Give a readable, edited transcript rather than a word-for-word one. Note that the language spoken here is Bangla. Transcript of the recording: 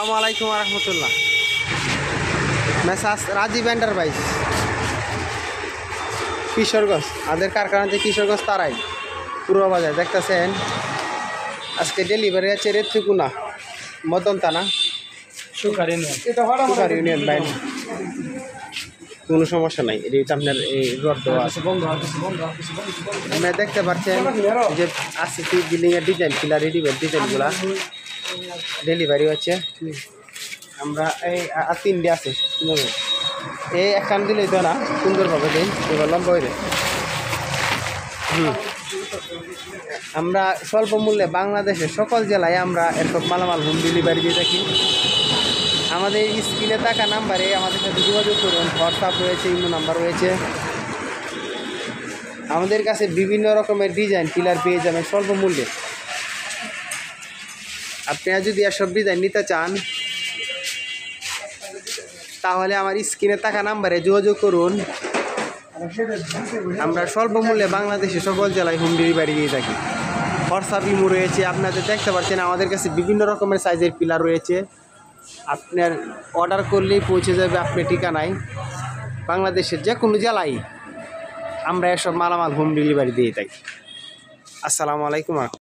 আসসালামু আলাইকুম রহমতুল্লাহ। মেসাজ রাজীব এন্টারপ্রাইজ কিশোরগঞ্জ, আমাদের কারখানাতে কিশোরগঞ্জ তারাই পূর্ব বাজার দেখতেছেন। আজকে ডেলিভারি আছে রেত্রিকুনা মদন থানা সুকার ইউনিয়ন বাইরে। কোনো সমস্যা নাই, এটা আপনার এই রড দেওয়া আছে। আপনারা দেখতে পাচ্ছেন যে আসিসি বিল্ডিংয়ের ডিজাইন পিলার রেডিমেড ডিজাইনগুলা ডেলিভারি হচ্ছে। আমরা এই আর তিনটে আছে এই একখান দিলেই তো না, সুন্দরভাবে দিন এবার লম্বা হয়ে। আমরা স্বল্প মূল্যে বাংলাদেশের সকল জেলায় আমরা এসব মালামাল হোম ডেলিভারি দিয়ে থাকি। আমাদের স্ক্রিনে থাকা নাম্বারে আমাদের সাথে যোগাযোগ করুন। হোয়াটসঅ্যাপ রয়েছে, ইমো নাম্বার রয়েছে। আমাদের কাছে বিভিন্ন রকমের ডিজাইন পিলার পেয়ে যাবেন স্বল্প মূল্যে। আপনারা যদি এসব ডিজাইন নিতে চান তাহলে আমার স্ক্রিনে থাকা নাম্বারে যোগাযোগ করুন। আমরা স্বল্প মূল্যে বাংলাদেশে সকল জেলায় হোম ডেলিভারি দিয়ে থাকি। হোয়াটসঅ্যাপ ইমো রয়েছে। আপনাদের দেখতে পাচ্ছেন আমাদের কাছে বিভিন্ন রকমের সাইজের পিলার রয়েছে। আপনার অর্ডার করলেই পৌঁছে যাবে আপনার ঠিকানায়। বাংলাদেশের যে কোনো জেলায় আমরা এসব মালামাল হোম ডেলিভারি দিয়ে থাকি। আসসালামু আলাইকুম।